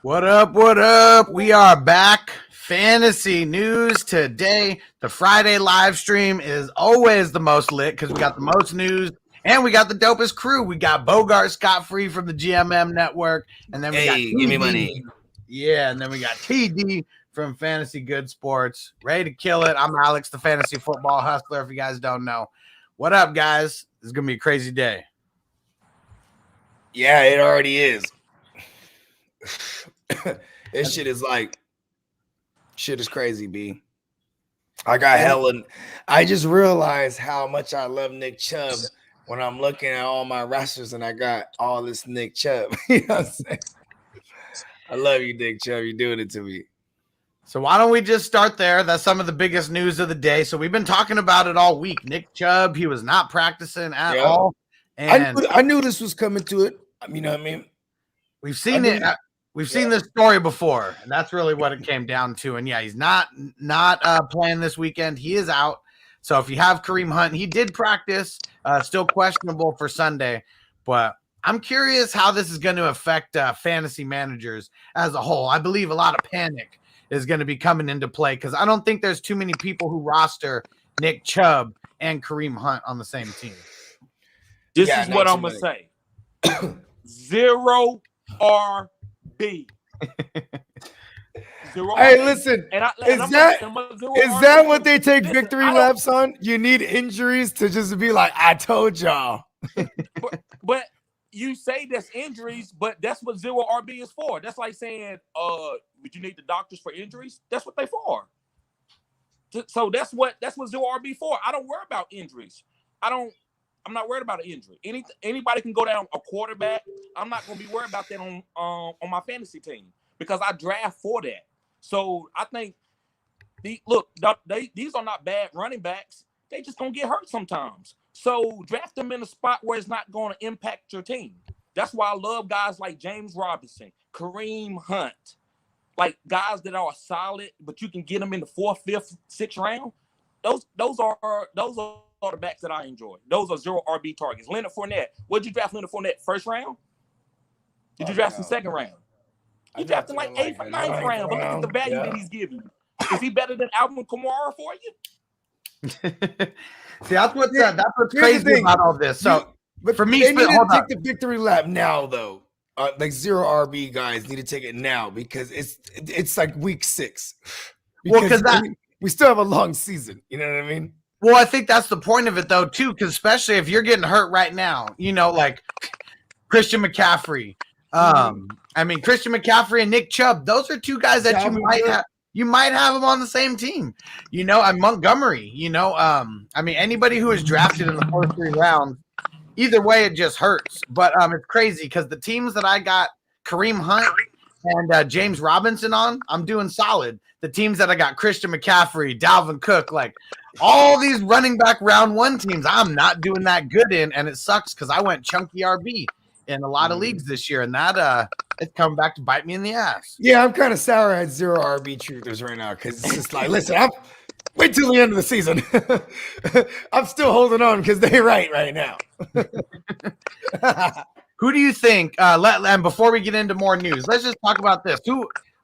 What up? What up? We are back. Fantasy news today. The Friday live stream is always the most lit because we got the most news and we got the dopest crew. We got Bogard scot-free from the GMM network, and then we got TD. Give me money. Yeah, and then we got TD from Fantasy Good Sports. Ready to kill it. I'm Alex, the fantasy football hustler, if you guys don't know. What up, guys? This is going to be a crazy day. Yeah, it already is. This shit is crazy, B. I just realized how much I love Nick Chubb when I'm looking at all my rosters and I got all this Nick Chubb. You know what I'm saying? I love you, Nick Chubb. You're doing it to me. So why don't we just start there? That's some of the biggest news of the day. So we've been talking about it all week. Nick Chubb, he was not practicing at all. And I knew this was coming to it. You know what I mean? We've seen it. We've seen this story before, and that's really what it came down to. And yeah, he's not playing this weekend. He is out. So if you have Kareem Hunt, he did practice, still questionable for Sunday. But I'm curious how this is going to affect fantasy managers as a whole. I believe a lot of panic is going to be coming into play because I don't think there's too many people who roster Nick Chubb and Kareem Hunt on the same team. This is what I'm going to say. 0 RB. Hey, listen. Is that what they take victory laps on? You need injuries to just be like, I told y'all. But you say that's injuries, but that's what 0 RB is for. That's like saying, would you need the doctors for injuries? That's what they for. So that's what 0 RB for. I don't worry about injuries. I'm not worried about an injury. Anybody can go down a quarterback. I'm not going to be worried about that on my fantasy team because I draft for that. So I think these are not bad running backs. They just going to get hurt sometimes. So draft them in a spot where it's not going to impact your team. That's why I love guys like James Robinson, Kareem Hunt, like guys that are solid, but you can get them in the 4th, 5th, 6th round. Those are the backs that I enjoy. Those are 0 RB targets. Leonard Fournette. What did you draft Leonard Fournette? 1st round? Did you draft him 2nd round? You drafted like 8th or 9th round. But look at the value that he's giving you. Is he better than Alvin Kamara for you? See, that's what's crazy about all this. So, but for me, they need to take the victory lap now, though. Like 0 RB guys need to take it now because it's like week 6. Because we still have a long season. You know what I mean? Well, I think that's the point of it, though, too, because especially if you're getting hurt right now, like Christian McCaffrey. Christian McCaffrey and Nick Chubb, those are two guys that you might have them on the same team. And Montgomery, anybody who is drafted in the first 3 rounds, either way, it just hurts. But it's crazy because the teams that I got Kareem Hunt and James Robinson on, I'm doing solid. The teams that I got Christian McCaffrey, Dalvin Cook, like all these running back round 1 teams, I'm not doing that good in, and it sucks because I went chunky RB in a lot of leagues this year, and that it's coming back to bite me in the ass. Yeah, I'm kind of sour at 0 RB truthers right now because it's just like, listen, wait till the end of the season. I'm still holding on because they're right now. Who do you think? And before we get into more news, let's just talk about this.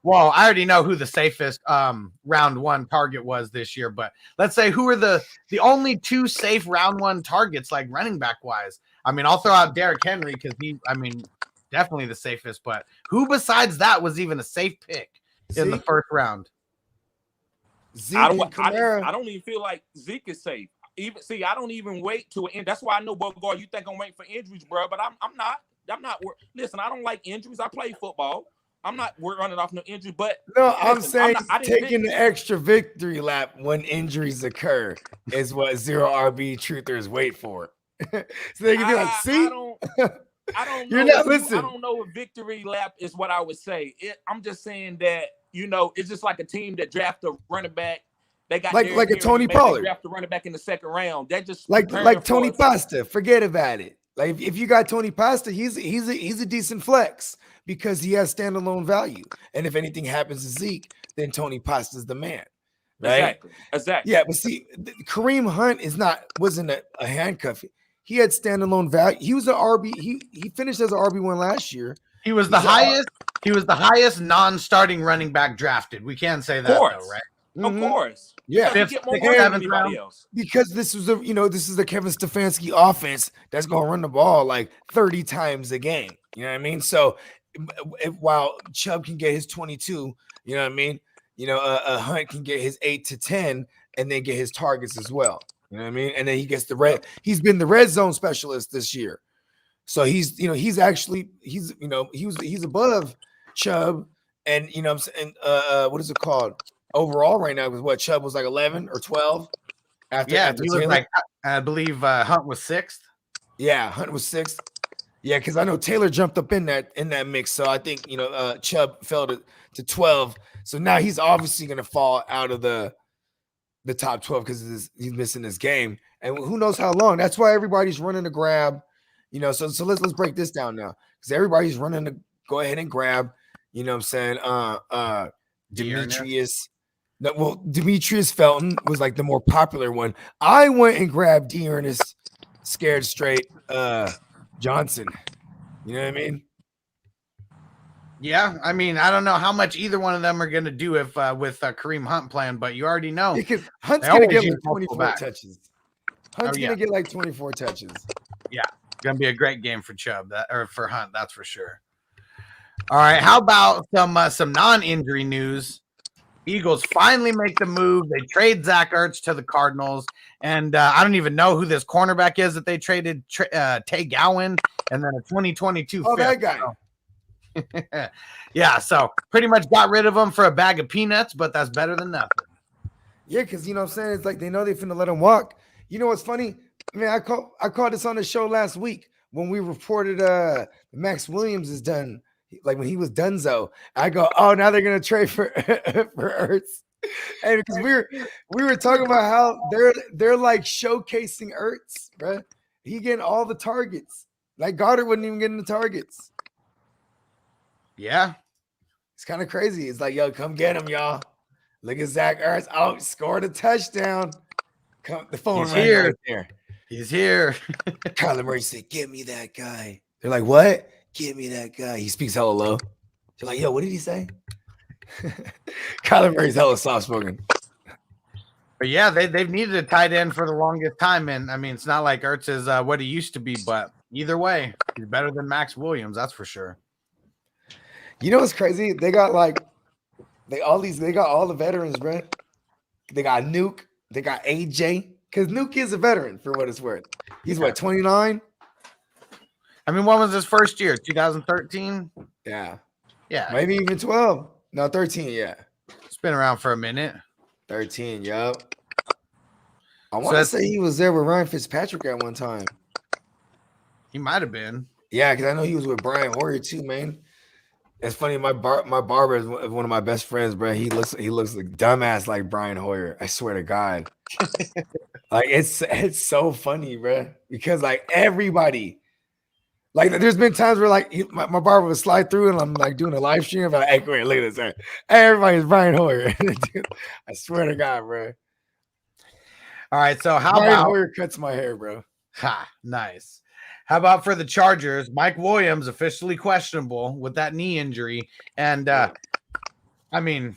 Well, I already know who the safest round 1 target was this year, but let's say who are the only 2 safe round 1 targets, like running back wise. I'll throw out Derrick Henry because definitely the safest, but who besides that was even a safe pick in the 1st round? Zeke I don't even feel like Zeke is safe. I don't even wait to end. That's why I know Bogard, you think I'm waiting for injuries, bro, but I'm not. Listen, I don't like injuries. I play football. I'm not running off no injury, but no, I'm saying taking the extra victory lap when injuries occur is what 0 RB truthers wait for. So they can be like, see, I don't know. You're not listening. I don't know if victory lap is what I would say. I'm just saying that it's just like a team that draft a running back. They got like a Tony Pollard. Draft a running back in the 2nd round. That just like Tony Pasta. Forget about it. Like if you got Tony Pasta, he's a decent flex because he has standalone value. And if anything happens to Zeke, then Tony Pasta's the man. Right? Exactly. Yeah, but see, Kareem Hunt wasn't a handcuff. He had standalone value. He was an RB. He finished as an RB1 last year, He was the highest. He was the highest non-starting running back drafted. We can say that though, right? Of course. Yeah. Because he get more work than anybody else. Because this is the Kevin Stefanski offense that's gonna run the ball like 30 times a game. You know what I mean? So while Chubb can get his 22, you know what I mean? Hunt can get his 8 to 10 and then get his targets as well. You know what I mean? And then he gets he's been the red zone specialist this year. So he's above Chubb, and what is it called overall right now? Because what Chubb was like 11 or 12 after he was like, I believe Hunt was 6th. Yeah, Hunt was 6th. Yeah, because I know Taylor jumped up in that mix, so I think Chubb fell to 12. So now he's obviously going to fall out of the top 12 because he's missing this game, and who knows how long. That's why everybody's running to grab. So let's break this down now because everybody's running to go ahead and grab. You know what I'm saying? Demetrius. Demetrius Felton was like the more popular one. I went and grabbed Dearness, scared straight Johnson. You know what I mean? Yeah, I mean, I don't know how much either one of them are going to do if with Kareem Hunt playing, but you already know Hunt's going to get like 24 touches. Hunt's going to get like 24 touches. Yeah. Gonna be a great game for Chubb or for Hunt, that's for sure. All right, how about some non-injury news? Eagles finally make the move. They trade Zach Ertz to the Cardinals, and I don't even know who this cornerback is that they traded. Tay Gowan, and then a 2022. That guy. Yeah, so pretty much got rid of him for a bag of peanuts, but that's better than nothing. Yeah, because you know what I'm saying, it's like they know they're finna let him walk. You know what's funny? I mean, I called this on the show last week when we reported Max Williams is done. Like when he was donezo, I go, oh, now they're gonna trade for Ertz, and because we were talking about how they're like showcasing Ertz, right? He getting all the targets. Like Goddard wasn't even getting the targets. Yeah, it's kind of crazy. It's like, yo, come get him, y'all. Look at Zach Ertz. Oh, scored a touchdown. Come, the phone right there. He's here. Kyler Murray said, "Give me that guy." They're like, "What? Give me that guy." He speaks hella low. They're like, "Yo, what did he say?" Kyler Murray's hella soft spoken. But yeah, they've needed a tight end for the longest time, and I mean, it's not like Ertz is what he used to be, but either way, he's better than Max Williams, that's for sure. You know what's crazy? They got all the veterans, bro. They got Nuke, they got AJ. Because Nuke is a veteran for what it's worth. He's what, 29? I mean, when was his first year? 2013? Yeah. Maybe even 12. No, 13, yeah. It's been around for a minute. 13, yup. I want to say he was there with Ryan Fitzpatrick at one time. He might have been. Yeah, because I know he was with Brian Hoyer too, man. It's funny, my barber is one of my best friends, bro. He looks like dumbass like Brian Hoyer. I swear to God. Like it's so funny, bro. Because like everybody, like there's been times where like my barber would slide through and I'm like doing a live stream. I'm like, hey, wait, look at this. Everybody's Brian Hoyer. Dude, I swear to God, bro. All right, so Brian Hoyer cuts my hair, bro. Ha, nice. How about for the Chargers? Mike Williams officially questionable with that knee injury. And, I mean,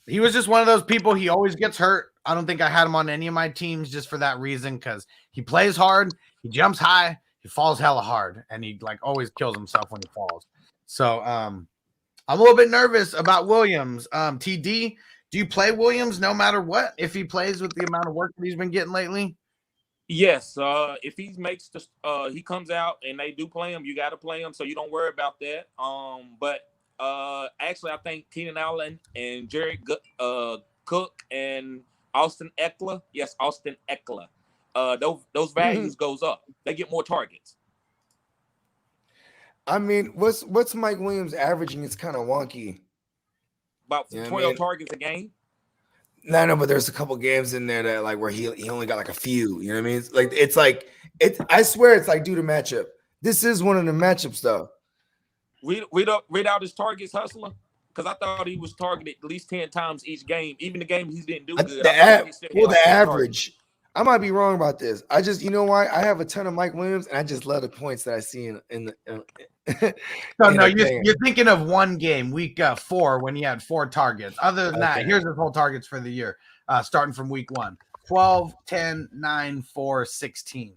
he was just one of those people. He always gets hurt. I don't think I had him on any of my teams just for that reason because he plays hard, he jumps high, he falls hella hard, and he, like, always kills himself when he falls. So, I'm a little bit nervous about Williams. TD, do you play Williams no matter what if he plays with the amount of work that he's been getting lately? Yes, if he makes he comes out and they do play him, you got to play him, so you don't worry about that. But actually, I think Keenan Allen and Jared Cook and Austin Eckler, those values goes up. They get more targets. I mean, what's Mike Williams averaging? It's kind of wonky. About 12 targets a game. No, but there's a couple games in there that like where he only got like a few. You know what I mean? I swear it's like due to matchup. This is one of the matchups though. Read out his targets, Hustler, because I thought he was targeted at least 10 times each game. Even the game he didn't do good. The average. I might be wrong about this. I just, you know why? I have a ton of Mike Williams, and I just love the points that I see in So no, you're thinking of one game, week 4, when he had 4 targets. Other than that, here's his whole targets for the year, starting from week 1: 12, 10, 9, 4, 16.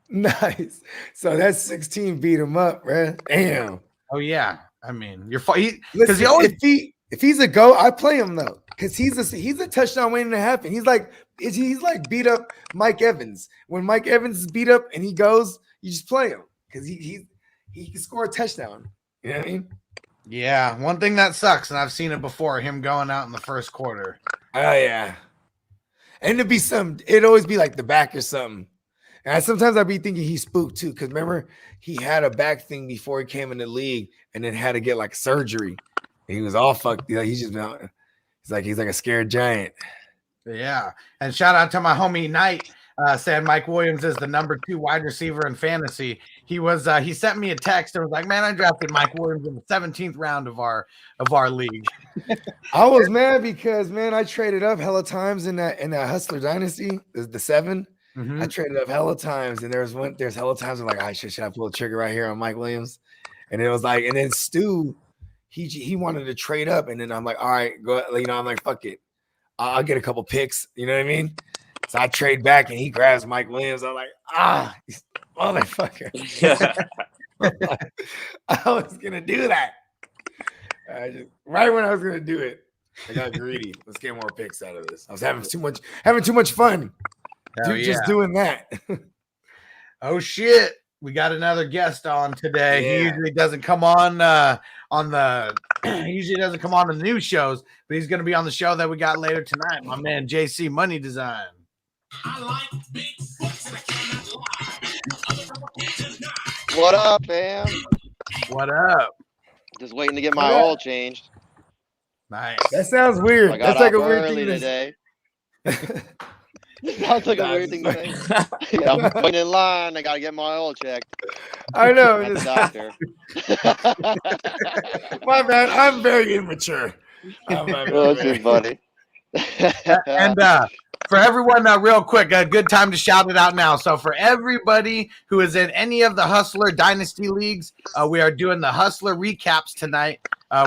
Nice. So that 16 beat him up, man. Damn. Oh yeah. I mean, if he's a go, I play him though, because he's a touchdown waiting to happen. He's like beat up Mike Evans. When Mike Evans is beat up and he goes, you just play him because he can score a touchdown. You know what I mean? Yeah. One thing that sucks, and I've seen it before, him going out in the first quarter. Oh yeah. And it'd always be like the back or something. And sometimes I'd be thinking he's spooked too, because remember he had a back thing before he came in the league, and then had to get like surgery. And he was all fucked. You know, he's like a scared giant. Yeah, and shout out to my homie Knight. Said Mike Williams is the number 2 wide receiver in fantasy. He sent me a text and was like, "Man, I drafted Mike Williams in the 17th round of our league." I was mad because I traded up hella times in that Hustler Dynasty, the 7. Mm-hmm. I traded up hella times, and there's hella times I'm like, should I pull the trigger right here on Mike Williams? And it was like, and then Stu, he wanted to trade up, and then I'm like, all right, go. I'm like, fuck it, I'll get a couple picks. You know what I mean? So I trade back, and he grabs Mike Williams. I'm like, motherfucker. I was gonna do that. Right when I was gonna do it, I got greedy. Let's get more picks out of this. I was having too much fun. Just doing that. Oh shit, we got another guest on today. He usually doesn't come on the new shows, but he's going to be on the show that we got later tonight. My man JC Money Design. I like big books and I cannot lie. What up, fam? What up? Just waiting to get my oil changed. Nice. That sounds weird. That's like a weird thing today. Sounds like a weird thing to say. Yeah, I'm waiting in line. I gotta get my oil checked. I know. At the doctor. My bad. I'm very immature. That's just funny. And for everyone, real quick, a good time to shout it out now. So for everybody who is in any of the Hustler Dynasty leagues, we are doing the Hustler recaps tonight.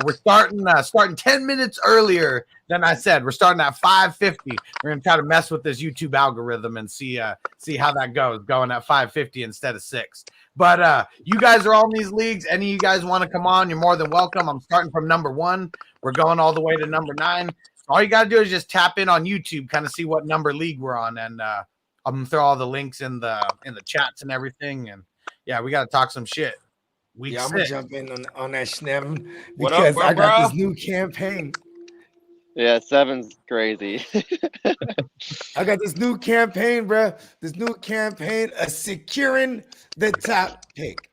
We're starting 10 minutes earlier than I said. We're starting at 5:50. We're gonna try to mess with this YouTube algorithm and see how that goes, going at 5:50 instead of 6. But you guys are all in these leagues. Any of you guys want to come on, you're more than welcome. I'm starting from number 1. We're going all the way to number 9. All you got to do is just tap in on YouTube, kind of see what number league we're on, and I'm gonna throw all the links in the chats and everything. And yeah, we got to talk some shit. I'm gonna jump in on that Schnev because I got this new campaign. Yeah, 7's crazy. I got this new campaign, bro. This new campaign, securing the top pick.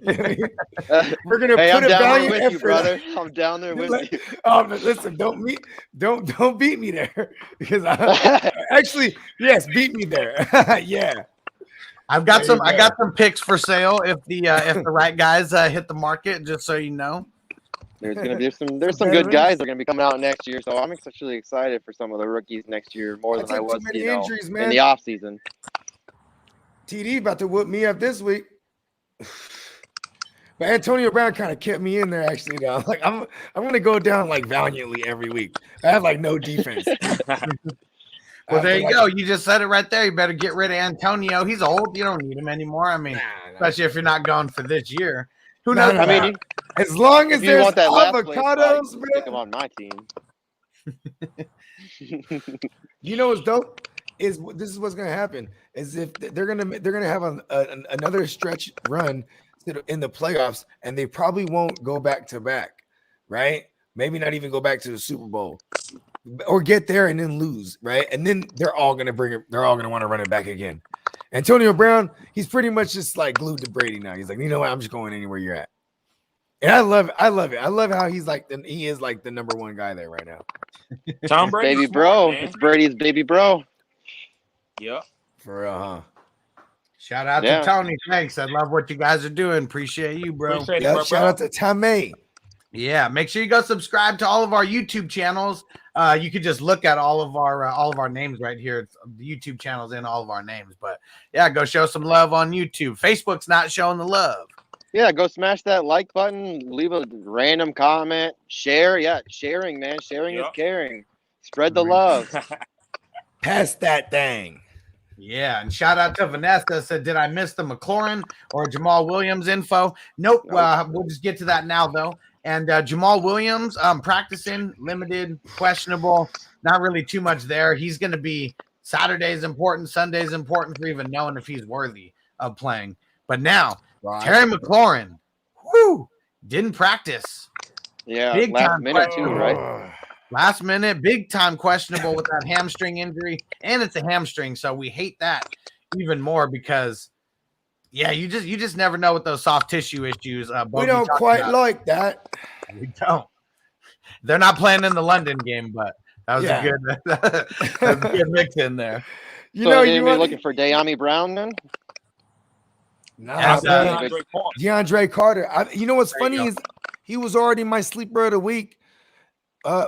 We're gonna put a valiant effort. You, brother. I'm down there with you. Oh, but listen, don't beat me there because actually, yes, beat me there. Yeah. I got some picks for sale if the right guys hit the market, just so you know. There's some good guys that are gonna be coming out next year, so I'm actually excited for some of the rookies next year more than I was injuries, in the off season. TD about to whoop me up this week. But Antonio Brown kind of kept me in there actually though. Like I'm gonna go down like valiantly every week. I have like no defense. Well, there you go. You just said it right there. You better get rid of Antonio. He's old. You don't need him anymore. I mean, especially if you're not going for this year. Who knows? I mean, as long as there's avocados, bro. Take him on my team. You know what's dope? This is what's gonna happen. Is if they're gonna have another stretch run in the playoffs, and they probably won't go back to back, right? Maybe not even go back to the Super Bowl, or get there and then lose, right? And then they're all gonna want to run it back again. Antonio Brown, he's pretty much just like glued to Brady now. He's like, you know what? I'm just going anywhere you're at. And I love it. I love how he is like the number 1 guy there right now. Tom Brady, baby bro. It's Brady's baby bro. Yep. For real, huh? Shout out to Tony. Thanks. I love what you guys are doing. Appreciate you, bro. Shout out to Tommy. Yeah, make sure you go subscribe to all of our YouTube channels. You could just look at all of our names right here. It's the YouTube channels in all of our names. But yeah, go show some love on YouTube. Facebook's not showing the love. Yeah, go smash that like button, leave a random comment, share. Yeah, sharing, man. Sharing is Yep. caring. Spread the love. Pass that thing. Yeah, and shout out to Vanessa. Said, did I miss the McLaurin or Jamal Williams info? Nope. We'll just get to that now, though. And Jamal Williams, practicing, limited, questionable, not really too much there. He's going to be Saturday's important, Sunday's important for even knowing if he's worthy of playing. But now, Terry McLaurin, didn't practice. Yeah, Big last time minute too, right? Last minute, big time questionable with that hamstring injury, and it's a hamstring, so we hate that even more because, yeah, you just never know with those soft tissue issues. We don't quite like that. We don't. They're not playing in the London game, but that was a good mix in there. You know, you were looking for De'Ami Brown then? Nah, DeAndre Carter. DeAndre Carter. You know what's funny is he was already my sleeper of the week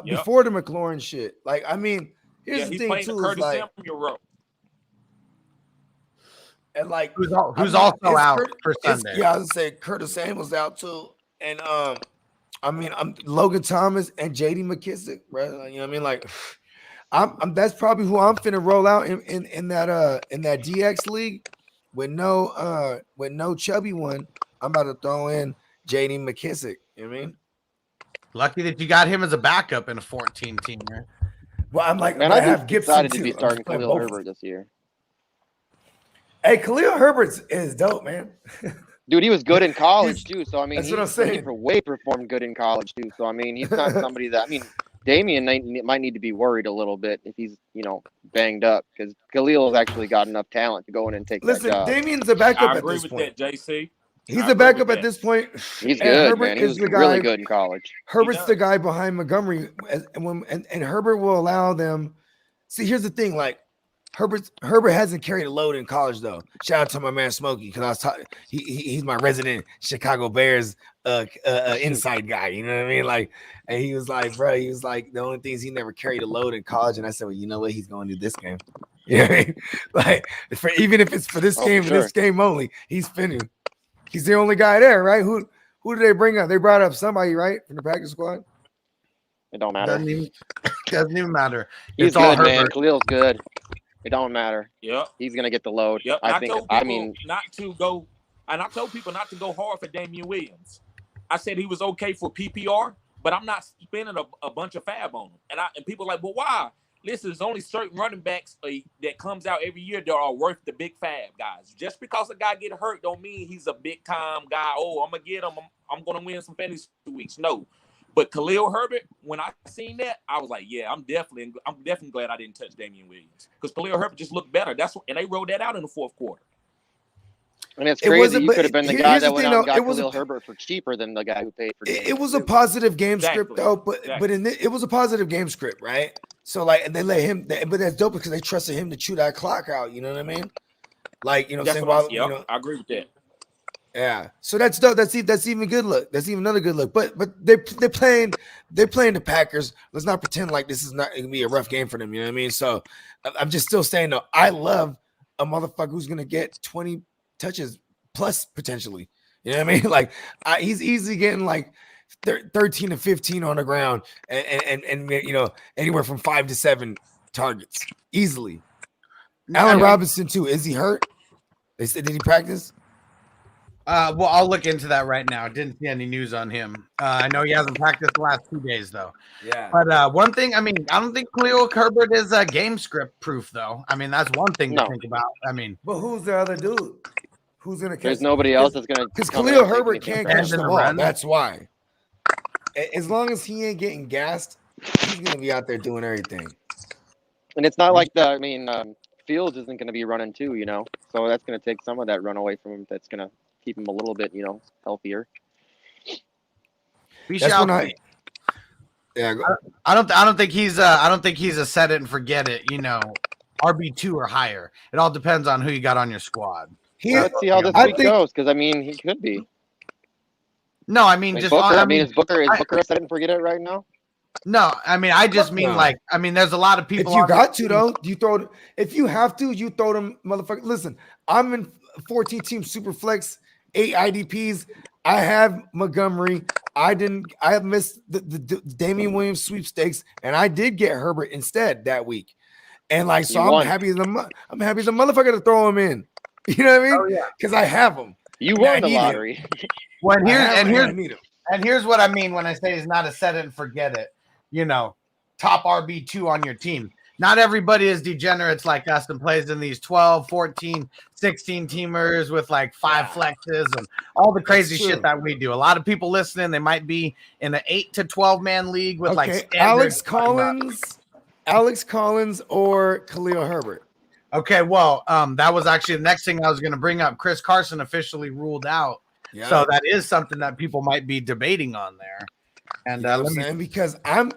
before the McLaurin shit. Like, I mean, here's the thing too. Curtis Like, Samuel role. and like who's also out for Sunday. Yeah, I was gonna say Curtis Samuel's out too, and I mean, I'm Logan Thomas and J.D. McKissick, right? You know what I mean? Like, I'm that's probably who I'm finna roll out in that DX league with no chubby one. I'm about to throw in J.D. McKissick. You know what I mean? Lucky that you got him as a backup in a 14 teamer. Well, I'm like, man, I'd be excited to be starting Khalil Herbert this year. Hey, Khalil Herbert is dope, man. Dude, he was good in college too. So I mean, that's what I'm saying. He performed good in college too. So I mean, he's not somebody that Damian might need to be worried a little bit if he's banged up because Khalil's actually got enough talent to go in and take that job. Damian's a backup at this point. I agree with that, JC. He's a backup at this point. He's good, man. He was really good in college. Herbert's the guy behind Montgomery, and Herbert will allow them. See, here's the thing: like Herbert hasn't carried a load in college, though. Shout out to my man Smokey because I was talking. He's my resident Chicago Bears inside guy. You know what I mean? Like, and he was like, bro, he was like, the only thing is he never carried a load in college, and I said, well, you know what? He's going to do this game. You know what I mean? Like, even if it's for this game, this game only, he's finna. He's the only guy there, right? Who did they bring up? They brought up somebody, right, from the practice squad. It don't matter. Doesn't even matter. He's good, man. Khalil's good. It don't matter. Yep. He's gonna get the load. Yep. I told people not to go hard for Damian Williams. I said he was okay for PPR, but I'm not spending a bunch of fab on him. And people are like, well, why? Listen, there's only certain running backs that comes out every year that are worth the big fab guys. Just because a guy get hurt don't mean he's a big time guy. Oh, I'm gonna get him. I'm gonna win some fantasy weeks. No, but Khalil Herbert, when I seen that, I was like, yeah, I'm definitely glad I didn't touch Damian Williams because Khalil Herbert just looked better. And they rolled that out in the fourth quarter. And it's crazy. You could have been the guy that went out and got Khalil Herbert for cheaper than the guy who paid for Damian. It was a positive game script though, but it was a positive game script, right? So like, and they let him, but that's dope because they trusted him to chew that clock out. You know what I mean? Like, I agree with that. Yeah. So that's dope. That's even good look. That's even another good look. But they're playing the Packers. Let's not pretend like this is not gonna be a rough game for them. You know what I mean? So I'm just still saying though, I love a motherfucker who's gonna get 20 touches plus potentially. You know what I mean? Like he's easily getting like 13 to 15 on the ground and anywhere from 5 to 7 targets easily. Allen Robinson too. Is he hurt? They said, did he practice? Well, I'll look into that right now. Didn't see any news on him. I know he hasn't practiced the last 2 days though. Yeah. But one thing, I mean, I don't think Khalil Herbert is game script proof though. I mean, that's one thing to think about. I mean, but who's the other dude? Who's gonna catch? There's nobody else that's gonna. Because Khalil Herbert can't catch the ball. That's why. As long as he ain't getting gassed, he's gonna be out there doing everything. And it's not like Fields isn't gonna be running too, so that's gonna take some of that run away from him. That's gonna keep him a little bit, healthier. I don't think he's a set it and forget it. RB2 or higher. It all depends on who you got on your squad. Let's see how this week goes, because I mean he could be. No, I mean just. Booker, is Booker a set it and forget it right now? No, I mean I just mean there's a lot of people. If you got to though, you throw. If you have to, you throw them, motherfucker. Listen, I'm in 14 team super flex, 8 IDPs. I have Montgomery. I have missed the Damian Williams sweepstakes, and I did get Herbert instead that week. And like, so I'm happy as a motherfucker to throw him in. You know what I mean? Oh, yeah. Because I have him. You And I won the need him. lottery. Well, I need him. and here's what I mean when I say it's not a set it and forget it. You know, top RB2 on your team. Not everybody is degenerates like us and plays in these 12, 14, 16 teamers with like 5 flexes and all the crazy shit that we do. A lot of people listening, they might be in an 8 to 12 man league with like Alex Collins or Khalil Herbert. Okay, well, that was actually the next thing I was going to bring up. Chris Carson officially ruled out. Yeah. So that is something that people might be debating on there. And you know what I'm saying? Because I'm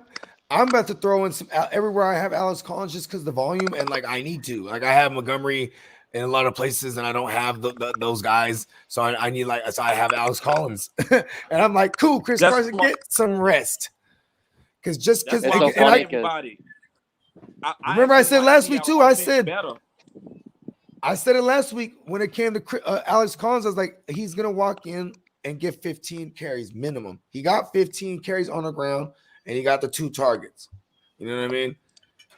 about to throw in some everywhere I have Alex Collins just because the volume and like I need to. Like I have Montgomery in a lot of places and I don't have those guys. So I need so I have Alex Collins. And I'm like, cool, Chris Carson, get some rest. Because everybody. Remember I said last week too, I said it last week when it came to Alex Collins. I was like, he's going to walk in and get 15 carries minimum. He got 15 carries on the ground. And he got the 2 targets. You know what I mean?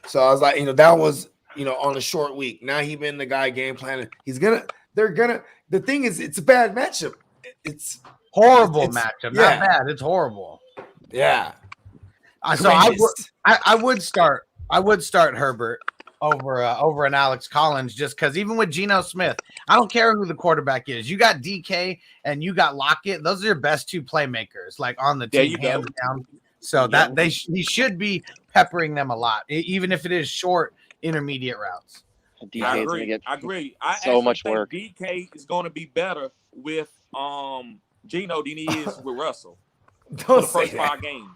So I was like, that was, on a short week. Now he been the guy game planning. The thing is, it's a bad matchup. It's horrible matchup. Not bad. It's horrible. Yeah. So I would start Herbert over an Alex Collins just because even with Geno Smith, I don't care who the quarterback is. You got DK and you got Lockett. Those are your best 2 playmakers like on the team, hands down. So that he should be peppering them a lot, even if it is short intermediate routes. I agree. I so much work. DK is going to be better with Geno than he is with Russell. For the first 5 games.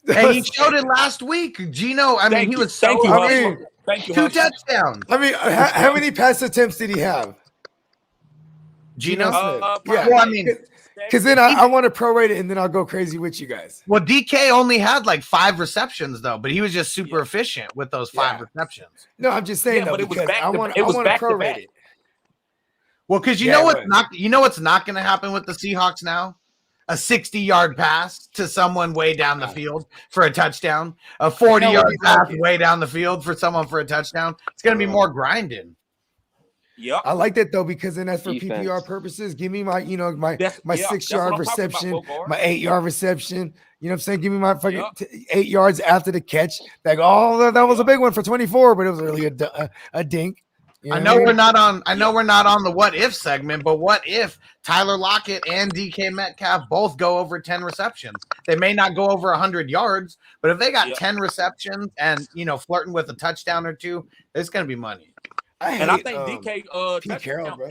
And he showed it last week. Geno, he was so thank you. 2 touchdowns. I mean, how many pass attempts did he have? Geno Smith. Yeah. Well, because then I want to prorate it and then I'll go crazy with you guys. Well, DK only had like 5 receptions though, but he was just super efficient with those 5 receptions. No, I'm just saying though, because I want to prorate it. Well, because you know what's not going to happen with the Seahawks now? A 60-yard pass to someone way down the field for a touchdown. A 40-yard pass way down the field for someone for a touchdown. It's going to be more grinding. Yeah, I like that though because then that's for PPR purposes. Give me my, my 6-yard reception, my 8-yard reception. You know what I'm saying? Give me my fucking 8 yards after the catch. Like, that was a big one for 24, but it was really a dink. You know I know we're not on. I know we're not on the what if segment, but what if Tyler Lockett and DK Metcalf both go over 10 receptions? They may not go over 100 yards, but if they got 10 receptions and flirting with a touchdown or 2, it's going to be money. I think DK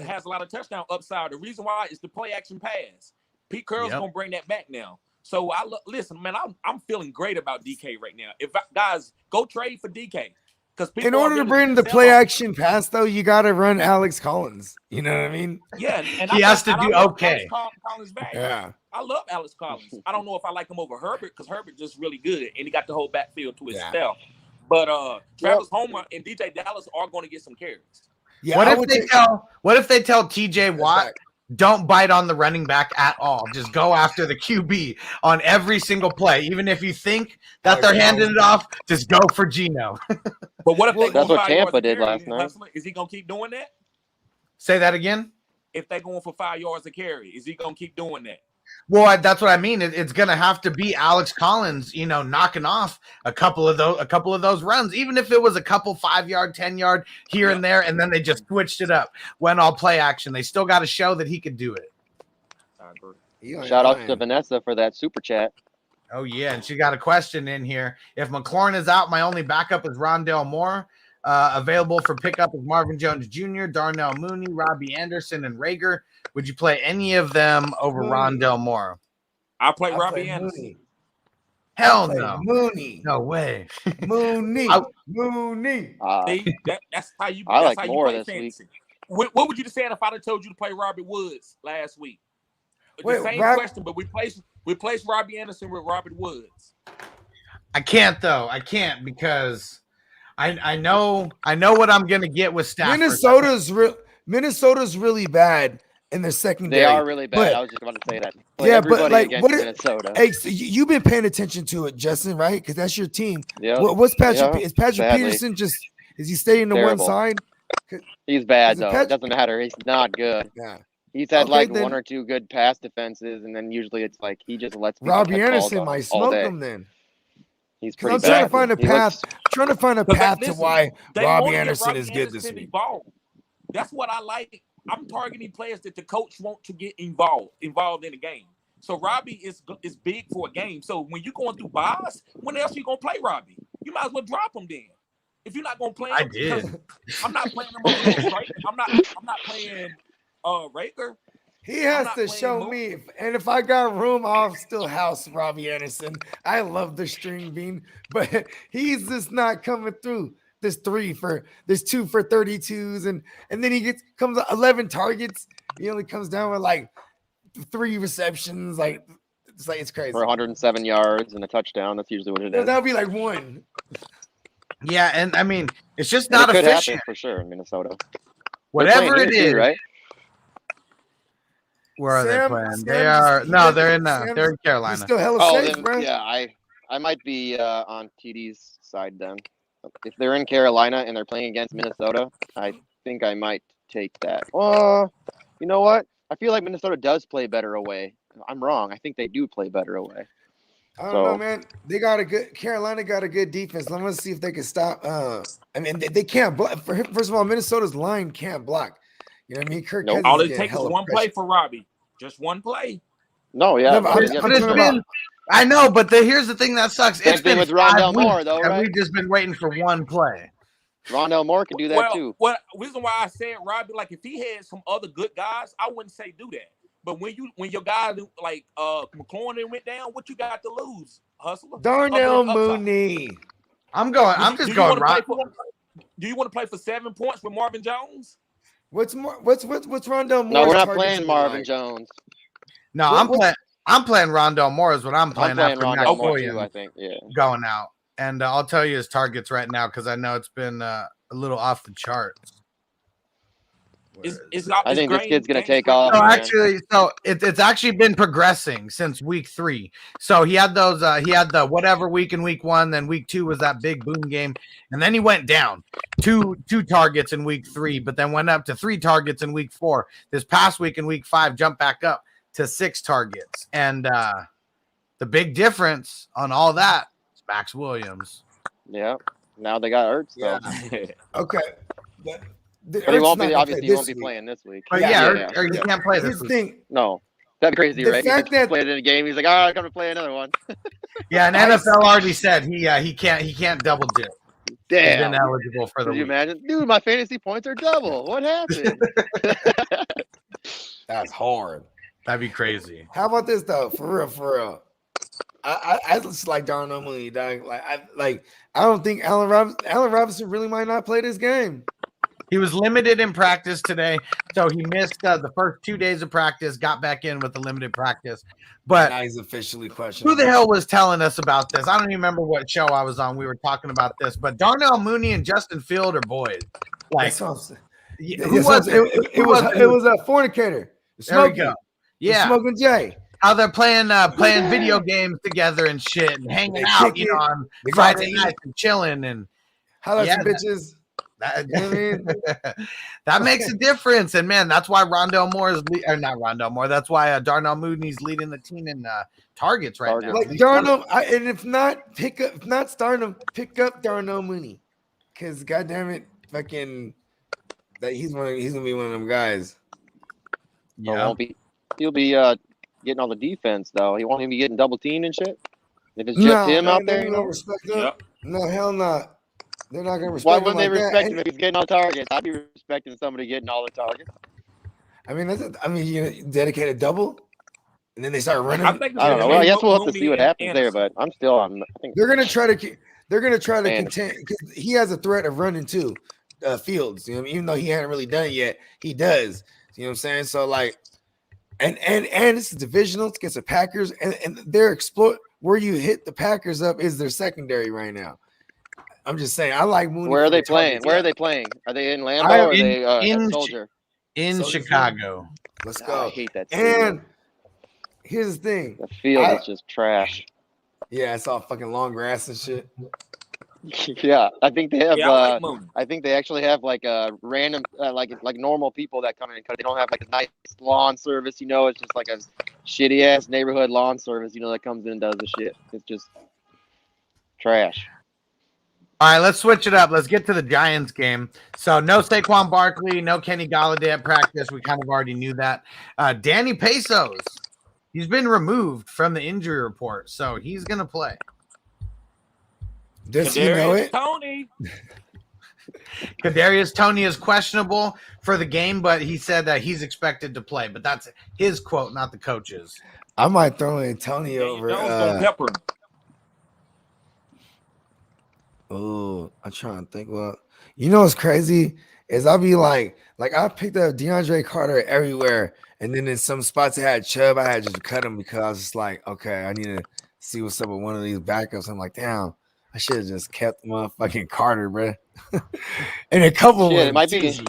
has a lot of touchdown upside. The reason why is the play action pass. Pete Carroll's gonna bring that back now. So listen, man, I'm feeling great about DK right now. If guys go trade for DK, because in order to bring the play action pass, though, you got to run Alex Collins. You know what I mean? Yeah, and he has to do okay. Collins back. Yeah, I love Alex Collins. I don't know if I like him over Herbert because Herbert just really good and he got the whole backfield to himself. But Travis Homer and DJ Dallas are going to get some carries. Yeah. What if they tell TJ Watt, don't bite on the running back at all. Just go after the QB on every single play. Even if you think that they're handing it off, just go for Geno. But what if that's what Tampa did last night? Is he going to keep doing that? Say that again? If they're going for 5 yards a carry, is he going to keep doing that? Well, that's what I mean. It's going to have to be Alex Collins, knocking off a couple of those runs, even if it was a couple 5-yard, 10-yard here and there, and then they just switched it up. Went all play action. They still got to show that he could do it. I agree. Shout out to Vanessa for that super chat. Oh yeah, and she got a question in here. If McLaurin is out, my only backup is Rondale Moore. Available for pickup is Marvin Jones Jr., Darnell Mooney, Robbie Anderson, and Rager. Would you play any of them over Rondale Moore? I'll play Robbie Anderson. Mooney. Hell no. Mooney. No way. Mooney. Mooney. That's how you. I that's like how more you this play week. What would you have said if I'd have told you to play Robbie Woods last week? The same question, but we placed Robbie Anderson with Robert Woods. I can't though. I can't because I know what I'm gonna get with Stafford. Minnesota's really bad, in their secondary. They are really bad. But- I was just about to say that. Like, Yeah, but everybody like, against what? Minnesota. Hey, so you've been paying attention to it, Justin, right? Because that's your team. Yeah, What's Patrick? yeah, Is Patrick badly. Peterson just? Is he staying to one Terrible. side? he's bad Is it though. Patrick? It doesn't matter. He's not good. Yeah. He's had Okay, like then- one or two good pass defenses, and then usually it's like he just lets people Robbie get calls Anderson on might him all smoke day. him then. He's Because pretty I'm trying to bad. find a He path. looks- Trying to find a But path to listen, why they Robbie wanna get Anderson Robbie is good this Anderson week. involved. That's what I like. I'm targeting players that the coach want to get involved in the game. So Robbie is big for a game. So when you're going through buys, when else are you gonna play Robbie? You might as well drop him then. If you're not gonna play him, I did. because I'm not playing him over strike. I'm not playing Raker. He has not to playing show Mook. me, and if I got room, I'll still house Robbie Anderson. I love the string bean, but he's just not coming through. There's 2 for 32s, and then he comes 11 targets. He only comes down with like 3 receptions. Like it's crazy. for 107 yards and a touchdown. That's usually what it is. That would be like 1. Yeah, and I mean, it's just And not it could efficient. happen for sure in Minnesota. They're Whatever playing it here is, too, right? where are they Sam- playing? Sam They just- are he no, doesn't- they're in Sam's- they're in He's Carolina. still hella Oh, safe, then, bro. yeah, I might be on TD's side then. If they're in Carolina and they're playing against Minnesota, I think I might take that. You know what? I feel like Minnesota does play better away. I'm wrong. I think they do play better away. I don't know, So- man. They got a good Carolina got a good defense. Let me see if they can stop. I mean, they can't block. First of all, Minnesota's line can't block. You know what I mean? Kirk Nope. Cousins All it getting takes is hella one play pressure. for Robbie. Just one play. No, yeah. No, but I'm yeah, But it's talking about- been, I know, but here's the thing that sucks. Same It's thing been with 5 Rondell Moore, weeks, though, and right? we've just been waiting for one play. Rondell Moore can do that too. Well, reason why I said Robbie, like if he had some other good guys, I wouldn't say do that. But when your guys like McLaurin went down, what you got to lose, hustler? Darnell Other than upside. Mooney. I'm just going right. Do you want to play for 7 points with Marvin Jones? What's Rondell Moore? No, we're not playing Marvin Jones. No, I'm playing Rondell Moore is what I'm I'm playing playing after Matt Rondell Moore Williams too, I think. Yeah. going out. And I'll tell you his targets right now because I know it's been a little off the charts. I think this kid's gonna take off. No, man. actually, so it's actually been progressing since week 3. So he had those, he had the whatever week in week 1, then week 2 was that big boom game, and then he went down two targets in week 3, but then went up to 3 targets in week 4. This past week in week 5, jumped back up to 6 targets, and the big difference on all that is Max Williams. Yeah. Now they got Ertz. Yeah. Though. Okay. But he won't be. Obviously, he won't be playing this week. But or he can't play Here's this the week. thing. No, that'd be crazy, The right? fact He that- played in a game. He's like, all right, I'm gonna play another one. Yeah, and NFL already said he can't double dip. He's Damn. been eligible for the Could you week. imagine? Dude, my fantasy points are double. What happened? That's hard. That'd be crazy. How about this though? For real. I just like Darnell Mooney, dog. I don't think Allen Robinson really might not play this game. He was limited in practice today, so he missed the first 2 days of practice, got back in with the limited practice. But Now he's officially questionable. who the hell was telling us about this? I don't even remember what show I was on. We were talking about this, but Darnell Mooney and Justin Field are boys. Like, That's what I'm saying. who was it? It was a fornicator. There we Smoking. go. Yeah, Smoking Jay. how they're playing video games together and shit, and hanging They out, kick you know, it. on They Friday got to nights and chilling, and Highlight Yeah, some bitches. that, You know what I mean? that makes a difference. And man, that's why Rondell Moore is not Rondell Moore. That's why Darnell Mooney's leading the team in targets right now. Like Darnell, and if not start him, pick up Darnell Mooney, because goddamn it, fucking that he's gonna be one of them guys. Yeah. He'll be getting all the defense though. He won't even be getting double teamed and shit. If it's just him out there, you know? Respect him. Yep. No, hell not. They're not gonna respect Why him wouldn't they like that. respect him if he's getting all the targets? I'd be respecting somebody getting all the targets. You dedicate a double, and then they start running. I don't know. Well, I guess we'll have to see what happens there, but I'm still on. I think They're gonna try to Man. contend because he has a threat of running too. Fields, you know, even though he hadn't really done it yet, he does. You know what I'm saying? So like, and this is divisional against the Packers, and their exploit where you hit the Packers up is their secondary right now. I'm just saying, I like Mooney. Where are for they the playing? targets. Where are they playing? Are they in Lambeau I am or are they in at Soldier? in So does Chicago. Let's I go. hate that stadium. And here's the thing. The field is just trash. Yeah, it's all fucking long grass and shit. Yeah, I think they have. Yeah, I like Mooney. I think they actually have like a random, like normal people that come in because they don't have like a nice lawn service. You know, it's just like a shitty ass neighborhood lawn service. You know, that comes in and does the shit. It's just trash. All right, let's switch it up. Let's get to the Giants game. So no Saquon Barkley, no Kenny Galladay at practice. We kind of already knew that. Danny Pesos, he's been removed from the injury report, so he's gonna play. Does he know it? Tony. Kadarius Toney is questionable for the game, but he said that he's expected to play. But that's his quote, not the coach's. I might throw in Tony over. Gonna pepper him. Oh, I'm trying to think. Well, you know what's crazy is I'll be like I picked up DeAndre Carter everywhere, and then in some spots I had Chubb. I had just cut him because I was just like, okay, I need to see what's up with one of these backups. I'm like, damn, I should have just kept motherfucking Carter, bro. And a couple. Shit, ones. it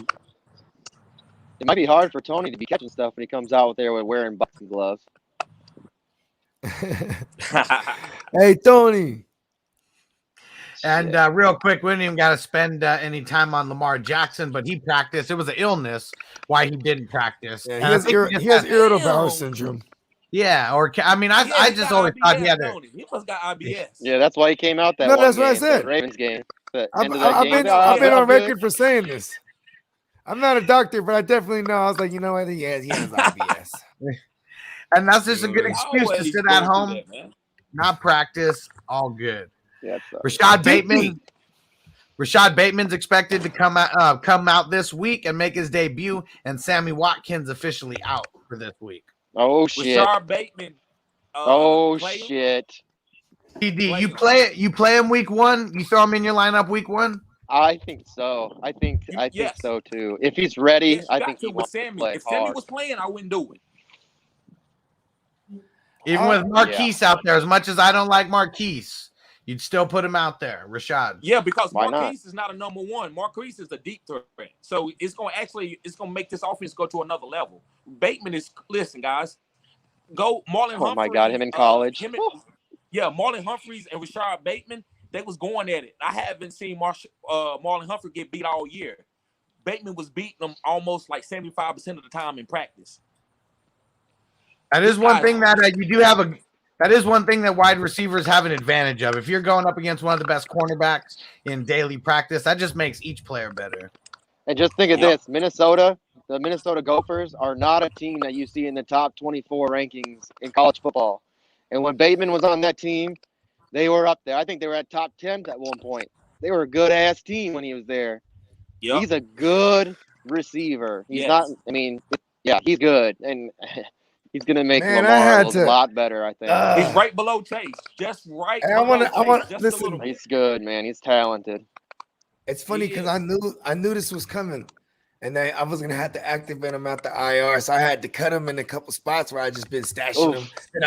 might be hard for Tony to be catching stuff when he comes out there with wearing boxing gloves. Hey, Tony. And real quick, we didn't even got to spend any time on Lamar Jackson, but he practiced. It was an illness why he didn't practice. Yeah, And he has irritable bowel syndrome. Yeah, or I mean, I just always thought he had it. He must got IBS. Yeah, that's why he came out that. No, one that's what I game, said. the Ravens game. I've been on record for saying this. I'm not a doctor, but I definitely know. I was like, you know what? He has IBS. And that's just a good excuse to sit at home, that, not practice, all good. Yeah, Rashad Bateman's expected to come out this week and make his debut, and Sammy Watkins officially out for this week. Oh shit! Rashad Bateman. Shit! TD, you play him week 1. You throw him in your lineup week 1. I think so. I think Yes. so too. If he's ready, Yes, I think he with wants Sammy. to play If Sammy hard. was playing, I wouldn't do it. Even with Marquise out there, as much as I don't like Marquise, you'd still put him out there, Rashad. Yeah, because Why Marquise is not a number one. Marquise is a deep threat. So it's gonna make this offense go to another level. Bateman is listen, guys. Go Marlon Humphrey. Oh my God, him in college. Marlon Humphreys and Rashad Bateman, they was going at it. I haven't seen Marlon Humphrey get beat all year. Bateman was beating them almost like 75% of the time in practice. That is one thing that you do have that is one thing that wide receivers have an advantage of. If you're going up against one of the best cornerbacks in daily practice, that just makes each player better. And just think of this: the Minnesota Gophers are not a team that you see in the top 24 rankings in college football. And when Bateman was on that team, they were up there. I think they were at top 10 at one point. They were a good ass team when he was there. Yep. He's a good receiver. He's not. I mean, yeah, he's good, and he's gonna make Lamar a lot better. I think he's right below Chase, just right. I want to listen. He's good, man. He's talented. It's funny because I knew this was coming, and I was gonna have to activate him out the IR, so I had to cut him in a couple spots where I just been stashing him, and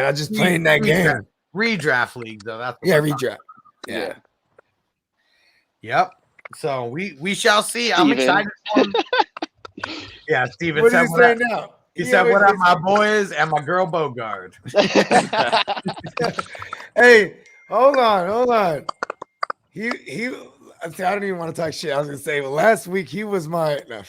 I just playing that game. Redraft league though. That's redraft. Yeah. Yep. So we shall see. I'm excited for him. Yeah, Steven What said did he say now? He said, "What up, my boys and my girl Bogard?" Hey, hold on. He. I don't even want to talk shit. I was gonna say, well, last week he was my. No,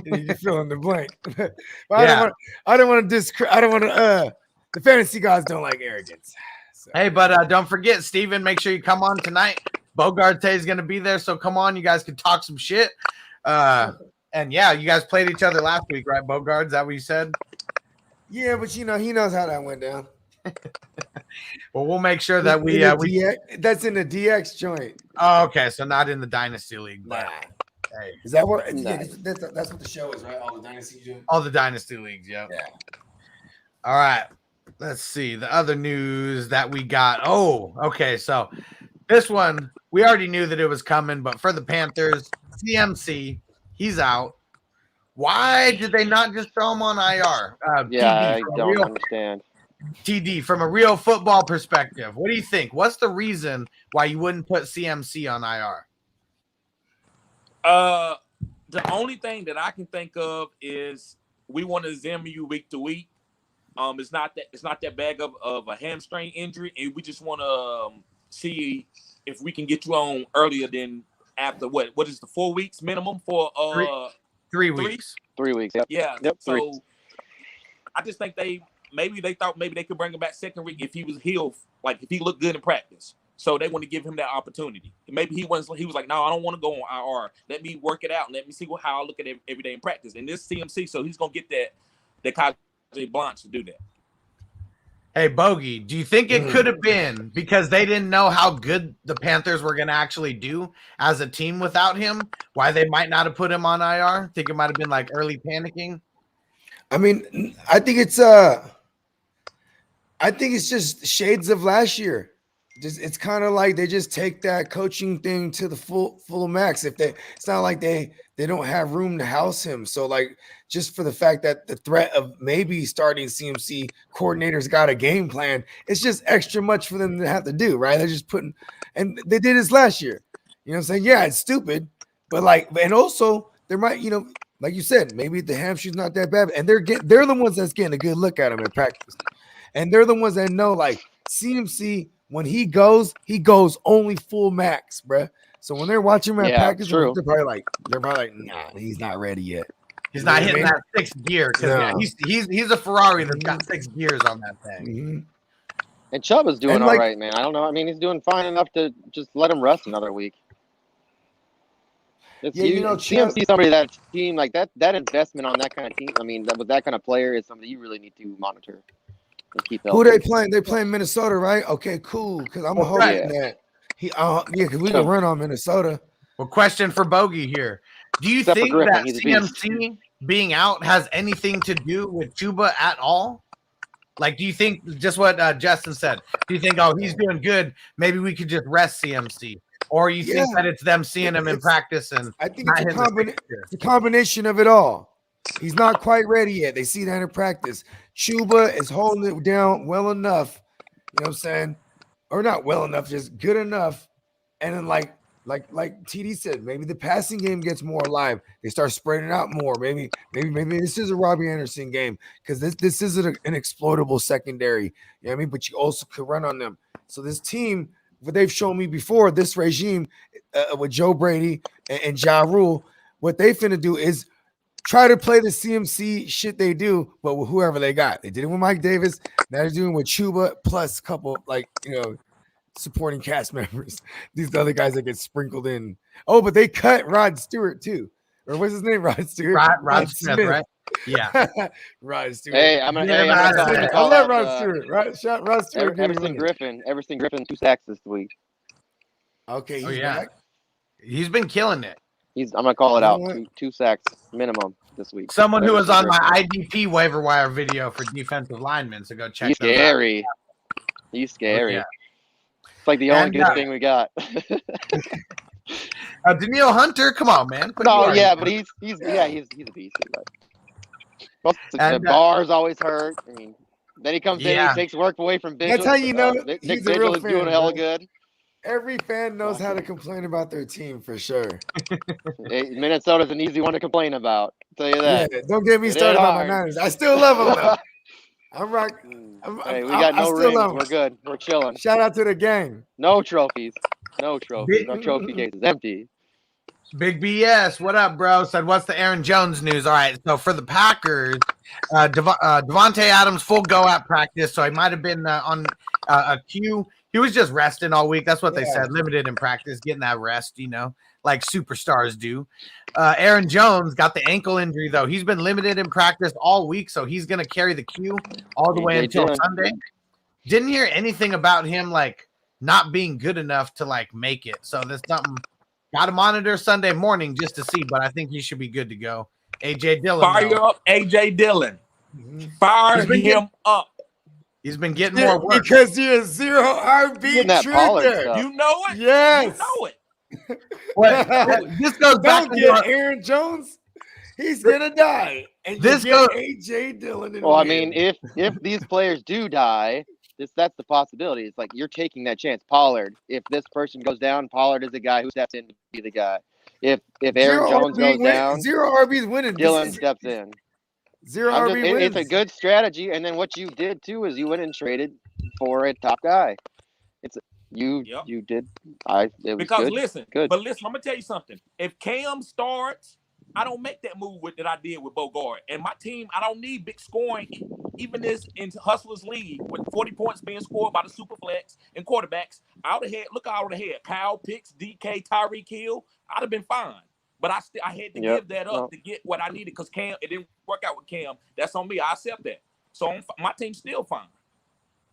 you fill in the blank. But I don't want to. The fantasy guys don't like arrogance. So. Hey, but don't forget, Steven, make sure you come on tonight. Bogard is going to be there, so come on. You guys can talk some shit. And yeah, you guys played each other last week, right, Bogard? Is that what you said? Yeah, but he knows how that went down. Well, we'll make sure that that's in the DX joint. Oh, okay, so not in the Dynasty League. Nah. Hey. Is that what? Yeah, that's what the show is, right? All the Dynasty joints. All the Dynasty Leagues, yeah. All right. Let's see the other news that we got. Oh, okay. So this one, we already knew that it was coming, but for the Panthers, CMC, he's out. Why did they not just throw him on IR? I don't understand. TD, from a real football perspective, what do you think? What's the reason why you wouldn't put CMC on IR? The only thing that I can think of is we want to examine you week to week. It's not that bad of a hamstring injury, and we just want to see if we can get you on earlier than after what is the 4 weeks minimum for 3 weeks. 3 weeks. Yep. Yeah. Yep. So I just think they thought maybe they could bring him back second week if he was healed, like if he looked good in practice. So they want to give him that opportunity. And maybe he was like, no, I don't want to go on IR. Let me work it out and let me see how I look at it every day in practice. And this CMC, so he's gonna get that Carte Blanche to do that. Hey, Bogey, do you think it could have been because they didn't know how good the Panthers were going to actually do as a team without him? Why they might not have put him on IR? Think it might have been like early panicking? I mean, I think it's just shades of last year. It's kind of like they just take that coaching thing to the full max. It's not like they don't have room to house him. So like just for the fact that the threat of maybe starting CMC coordinators got a game plan, it's just extra much for them to have to do, right? They're just putting, and they did this last year. You know what I'm saying? Yeah, it's stupid, but like, and also there might, like you said, maybe the hamstring's not that bad, and they're the ones that's getting a good look at him in practice, and they're the ones that know like CMC. When he goes only full max, bruh. So when they're watching him at practice, they're probably like, nah, he's not ready yet. He's not hitting that sixth gear because he's a Ferrari that's got 6 gears on that thing. Mm-hmm. And Chubb is doing all right, man. I don't know. I mean, he's doing fine enough to just let him rest another week. CMC, somebody that team like that investment on that kind of team. I mean, with that kind of player is something you really need to monitor. Who they playing? They playing Minnesota, right? Okay, cool. Because I'm hoping that because we can run on Minnesota. Well, question for Bogey here: do you think that CMC being out has anything to do with Chuba at all? Like, do you think just what Justin said? Do you think, he's doing good? Maybe we could just rest CMC, or you think that it's them seeing him in practice? And I think it's a combination of it all. He's not quite ready yet. They see that in practice. Chuba is holding it down well enough, you know what I'm saying? Or not well enough, just good enough. And then like TD said, maybe the passing game gets more alive. They start spreading it out more. Maybe this is a Robbie Anderson game because this isn't an exploitable secondary. You know what I mean? But you also could run on them. So this team, what they've shown me before, this regime with Joe Brady and Ja Rule, what they finna do is try to play the CMC shit they do, but with whoever they got. They did it with Mike Davis. Now they're doing with Chuba plus a couple, supporting cast members. These other guys that get sprinkled in. Oh, but they cut Rod Stewart too. Or what's his name? Rod Stewart? Rod Smith, right? Yeah. Rod Stewart. Hey, I love Rod Stewart. Rod Stewart. Everson Griffin, 2 sacks this week. Okay, he's back. He's been killing it. I'm gonna call it out. 2 sacks minimum this week. Someone who was on my IDP waiver wire video for defensive linemen, so go check. He's scary. He's scary. Yeah. It's like the only good thing we got. Daniil Hunter, come on, man. But he's a beast. The bar's always hurt. I mean, then he comes in, he takes work away from Vigil. That's how you know Nick he's Vigil a real is fan, doing hella good. Every fan knows how to complain about their team for sure. Minnesota's an easy one to complain about. I'll tell you that. Yeah, don't get me started about my Niners. I still love them though. I'm rocking. Hey, we got no rings. We're good. We're chilling. Shout out to the gang. No trophies. No trophies. Our trophy case is empty. Big BS. What up, bro? Said, what's the Aaron Jones news? All right. So for the Packers, Devontae Adams full go at practice. So he might have been on a queue. He was just resting all week. That's what they said. Limited in practice, getting that rest, like superstars do. Aaron Jones got the ankle injury, though. He's been limited in practice all week, so he's going to carry the queue all the way until Sunday. Didn't hear anything about him, not being good enough to, make it. So there's something. Got to monitor Sunday morning just to see, but I think he should be good to go. A.J. Dillon. Fire up A.J. Dillon. Fire him up. He's been getting more work. Because he is 0 RB trigger. You know it? Yes. You know it. This goes back to Aaron Jones. He's going to die. And this goes A.J. Dillon. Well, I mean, if these players do die, that's the possibility. It's like you're taking that chance. Pollard, if this person goes down, Pollard is the guy who steps in to be the guy. If Aaron Jones goes down, zero RBs winning. Dylan steps in. Zero I'm RB just, wins. it's a good strategy. And then what you did too is you went and traded for a top guy. You did. It was Because good. listen, Good. but listen, I'm gonna tell you something. If Cam starts, I don't make that move that I did with Bogard. And my team, I don't need big scoring, even this in Hustlers League with 40 points being scored by the Superflex and quarterbacks. I would have had, look, I would have had Kyle Pitts, DK, Tyreek Hill. I'd have been fine. But I had to give that up to get what I needed because Cam, it didn't work out with Cam. That's on me. I accept that. So my team's still fine.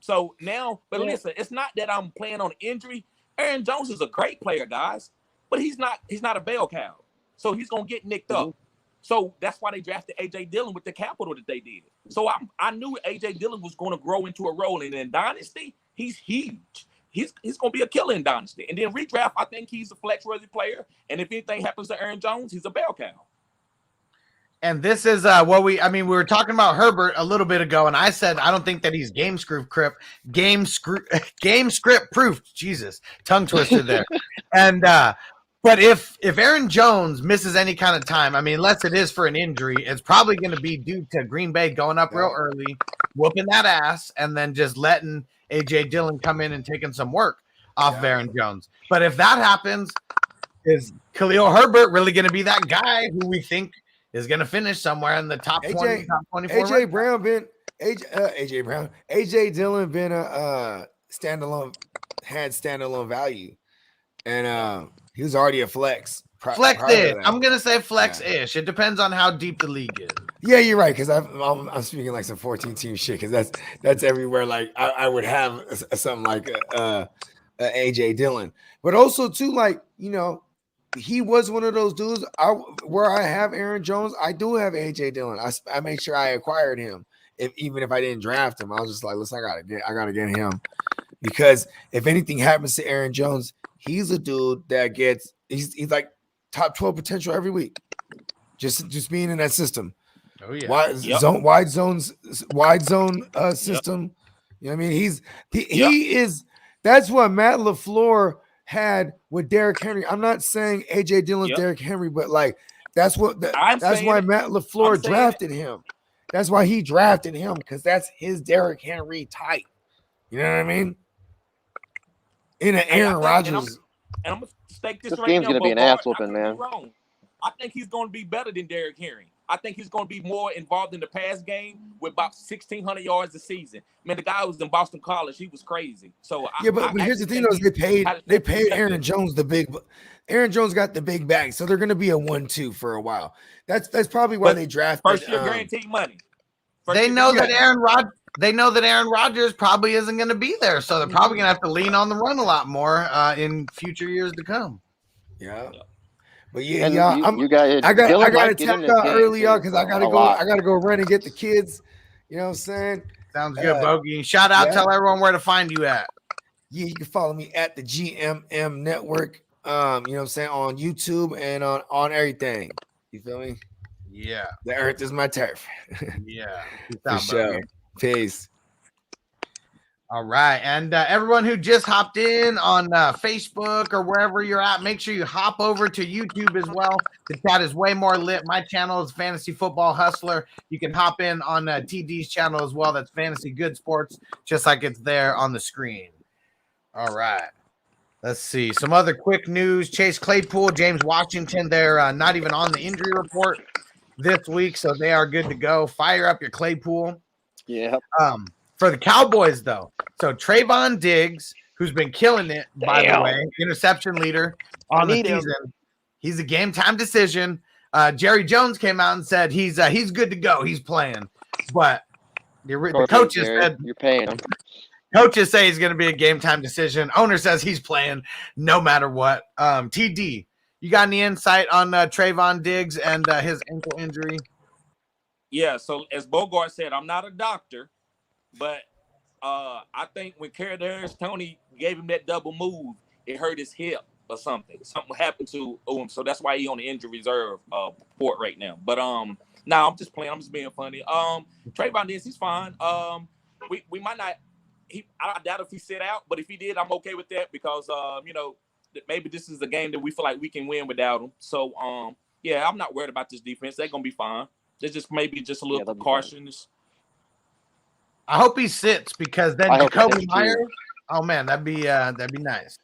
So now, but listen, it's not that I'm playing on injury. Aaron Jones is a great player, guys, but he's not a bell cow. So he's gonna get nicked up. So that's why they drafted AJ Dillon with the capital that they did. So I knew AJ Dillon was going to grow into a role, and in Dynasty, he's huge. He's going to be a killer in Dynasty. And then redraft, I think he's a flex-worthy player. And if anything happens to Aaron Jones, he's a bell cow. And this is we were talking about Herbert a little bit ago, and I said I don't think that he's game script proof. Jesus, tongue twister there. And but if Aaron Jones misses any kind of time, I mean, unless it is for an injury, it's probably going to be due to Green Bay going up real early, whooping that ass, and then just letting AJ Dillon come in and taking some work off of Aaron Jones. But if that happens, is Khalil Herbert really going to be that guy who we think is going to finish somewhere in the top 20, top 24? AJ Dillon been a standalone value, and he was already a flex. Flex-ish. I'm going to say flex-ish. It depends on how deep the league is. Yeah, you're right. Because I'm speaking like some 14-team shit. Because that's everywhere. Like I would have something like AJ Dillon, but also too, like, you know, he was one of those dudes. Where I have Aaron Jones, I do have AJ Dillon. I made sure I acquired him. Even if I didn't draft him, I was just like, listen, I gotta get him, because if anything happens to Aaron Jones, he's a dude that gets he's like top 12 potential every week. Just being in that system. Oh yeah. Wide zone system. You know what I mean? He is. That's what Matt LaFleur had with Derrick Henry. I'm not saying AJ Dillon's Derrick Henry, but like that's why Matt LaFleur drafted him. That's why he drafted him, because that's his Derrick Henry type. You know what I mean? In an Aaron Rodgers. And I'm gonna stake this right game's now. gonna be an ass whooping, man. I think he's gonna be better than Derrick Henry. I think he's gonna be more involved in the pass game with about 1,600 yards a season. Man, the guy was in Boston College. He was crazy. So but here's the thing, though, is they paid Aaron Jones the big. Aaron Jones got the big bag, so they're gonna be a 1-2 for a while. That's probably why they drafted first year guaranteed money. They know that Aaron Rodgers probably isn't going to be there, so they're probably going to have to lean on the run a lot more in future years to come. Yeah. But I gotta tap out early, y'all, because I gotta go run and get the kids. You know what I'm saying? Sounds good, Bogey. Shout out, tell everyone where to find you at. Yeah, you can follow me at the GMM Network. You know what I'm saying, on YouTube and on everything. You feel me? Yeah. The earth is my turf. Yeah. For sure. Peace. All right. And everyone who just hopped in on Facebook or wherever you're at, make sure you hop over to YouTube as well. The chat is way more lit. My channel is Fantasy Football Hustler. You can hop in on TD's channel as well. That's Fantasy Good Sports, just like it's there on the screen. All right. Let's see. Some other quick news. Chase Claypool, James Washington, they're not even on the injury report this week, so they are good to go. Fire up your Claypool. Yeah. For the Cowboys, though, so Trayvon Diggs, who's been killing it, by the way, interception leader on the season, he's a game time decision. Jerry Jones came out and said he's good to go. He's playing, but the coaches said you're paying him. Coaches say he's going to be a game time decision. Owner says he's playing no matter what. TD, you got any insight on Trayvon Diggs and his ankle injury? Yeah, so as Bogard said, I'm not a doctor, but I think when Kadarius Toney gave him that double move, it hurt his hip or something. Something happened to him, so that's why he's on the injury reserve report right now. But I'm just playing. I'm just being funny. Trayvon Diggs, he's fine. We might not. I doubt if he sit out, but if he did, I'm okay with that because maybe this is a game that we feel like we can win without him. So, yeah, I'm not worried about this defense. They're gonna be fine. They're just maybe just a little precautions. I hope he sits because then I hope he Jacoby sits, too. Myers. Oh man, that'd be nice.